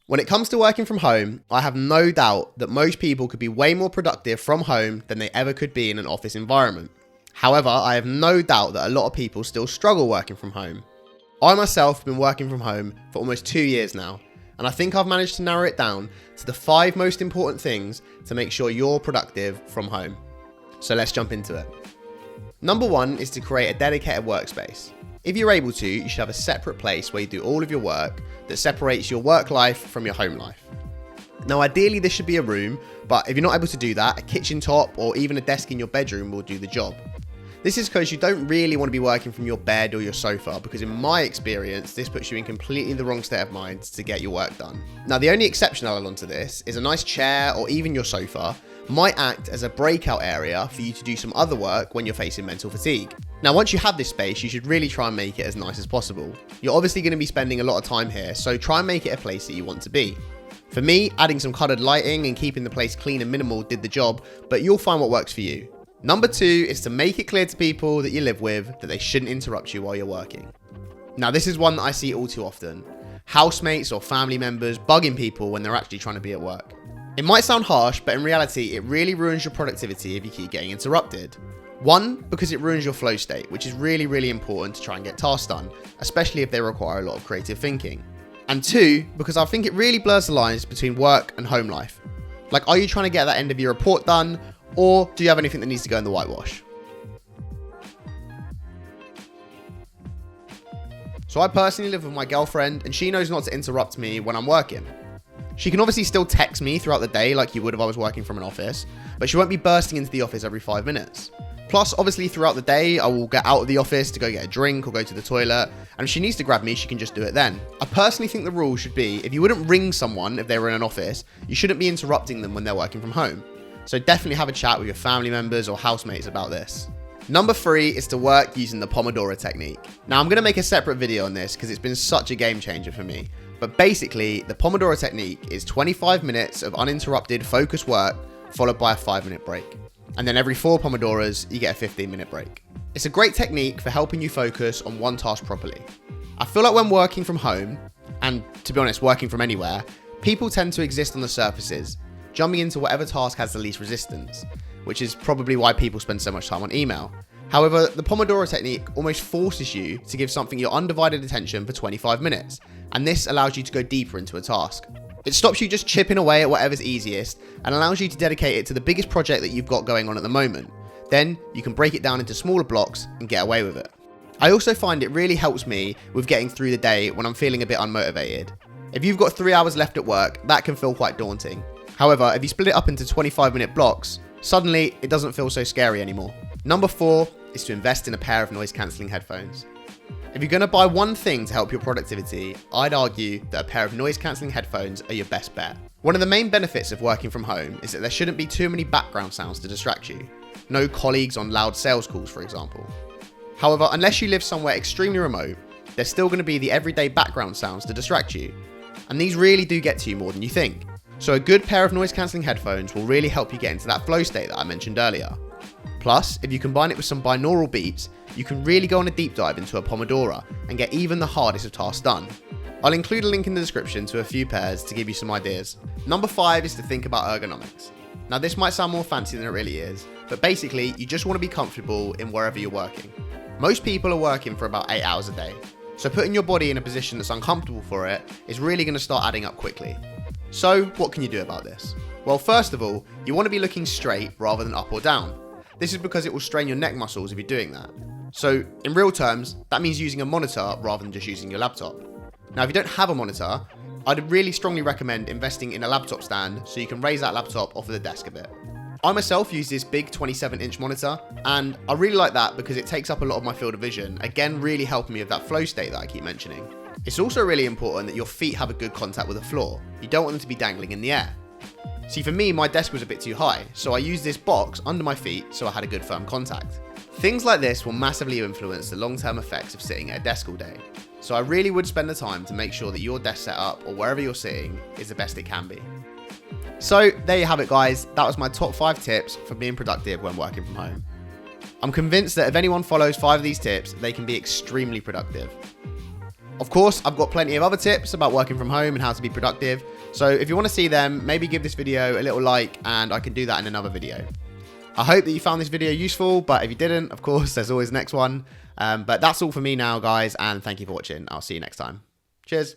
When it comes to working from home, I have no doubt that most people could be way more productive from home than they ever could be in an office environment. However, I have no doubt that a lot of people still struggle working from home. I myself have been working from home for almost 2 years now, and I think I've managed to narrow it down to the 5 most important things to make sure you're productive from home. So let's jump into it. Number 1 is to create a dedicated workspace. If you're able to, you should have a separate place where you do all of your work that separates your work life from your home life. Now, ideally this should be a room, but if you're not able to do that, a kitchen top or even a desk in your bedroom will do the job. This is because you don't really want to be working from your bed or your sofa, because in my experience, this puts you in completely the wrong state of mind to get your work done. Now, the only exception I'll add on to this is a nice chair or even your sofa might act as a breakout area for you to do some other work when you're facing mental fatigue. Now, once you have this space, you should really try and make it as nice as possible. You're obviously going to be spending a lot of time here, so try and make it a place that you want to be. For me, adding some coloured lighting and keeping the place clean and minimal did the job, but you'll find what works for you. Number 2 is to make it clear to people that you live with that they shouldn't interrupt you while you're working. Now, this is one that I see all too often. Housemates or family members bugging people when they're actually trying to be at work. It might sound harsh, but in reality, it really ruins your productivity if you keep getting interrupted. 1, because it ruins your flow state, which is really important to try and get tasks done, especially if they require a lot of creative thinking. And 2, because I think it really blurs the lines between work and home life. Like, are you trying to get that end of your report done, or do you have anything that needs to go in the whitewash? So I personally live with my girlfriend, and she knows not to interrupt me when I'm working. She can obviously still text me throughout the day like you would if I was working from an office, but she won't be bursting into the office every 5 minutes. Plus, obviously throughout the day, I will get out of the office to go get a drink or go to the toilet, and if she needs to grab me, she can just do it then. I personally think the rule should be, if you wouldn't ring someone if they were in an office, you shouldn't be interrupting them when they're working from home. So definitely have a chat with your family members or housemates about this. Number 3 is to work using the Pomodoro Technique. Now, I'm going to make a separate video on this because it's been such a game changer for me. But basically, the Pomodoro Technique is 25 minutes of uninterrupted focused work followed by a 5-minute break. And then every 4 Pomodoros, you get a 15-minute break. It's a great technique for helping you focus on one task properly. I feel like when working from home, and to be honest, working from anywhere, people tend to exist on the surfaces, jumping into whatever task has the least resistance, which is probably why people spend so much time on email. However, the Pomodoro Technique almost forces you to give something your undivided attention for 25 minutes, and this allows you to go deeper into a task. It stops you just chipping away at whatever's easiest and allows you to dedicate it to the biggest project that you've got going on at the moment. Then you can break it down into smaller blocks and get away with it. I also find it really helps me with getting through the day when I'm feeling a bit unmotivated. If you've got 3 hours left at work, that can feel quite daunting. However, if you split it up into 25-minute blocks, suddenly it doesn't feel so scary anymore. Number 4 is to invest in a pair of noise-cancelling headphones. If you're going to buy one thing to help your productivity, I'd argue that a pair of noise-cancelling headphones are your best bet. One of the main benefits of working from home is that there shouldn't be too many background sounds to distract you. No colleagues on loud sales calls, for example. However, unless you live somewhere extremely remote, there's still going to be the everyday background sounds to distract you. And these really do get to you more than you think. So a good pair of noise-cancelling headphones will really help you get into that flow state that I mentioned earlier. Plus, if you combine it with some binaural beats, you can really go on a deep dive into a Pomodoro and get even the hardest of tasks done. I'll include a link in the description to a few pairs to give you some ideas. Number 5 is to think about ergonomics. Now, this might sound more fancy than it really is, but basically, you just want to be comfortable in wherever you're working. Most people are working for about 8 hours a day, so putting your body in a position that's uncomfortable for it is really going to start adding up quickly. So, what can you do about this? Well, first of all, you want to be looking straight rather than up or down. This is because it will strain your neck muscles if you're doing that. So, in real terms, that means using a monitor rather than just using your laptop. Now, if you don't have a monitor, I'd really strongly recommend investing in a laptop stand so you can raise that laptop off of the desk a bit. I myself use this big 27-inch monitor, and I really like that because it takes up a lot of my field of vision, again really helping me with that flow state that I keep mentioning. It's also really important that your feet have a good contact with the floor. You don't want them to be dangling in the air. See, for me, my desk was a bit too high, so I used this box under my feet so I had a good firm contact. Things like this will massively influence the long-term effects of sitting at a desk all day. So I really would spend the time to make sure that your desk setup or wherever you're sitting is the best it can be. So there you have it, guys. That was my top 5 tips for being productive when working from home. I'm convinced that if anyone follows 5 of these tips, they can be extremely productive. Of course, I've got plenty of other tips about working from home and how to be productive, So if you want to see them, maybe give this video a little like, and I can do that in another video. I hope that you found this video useful, but if you didn't, of course, there's always the next one. But that's all for me now, guys, and thank you for watching. I'll see you next time. Cheers.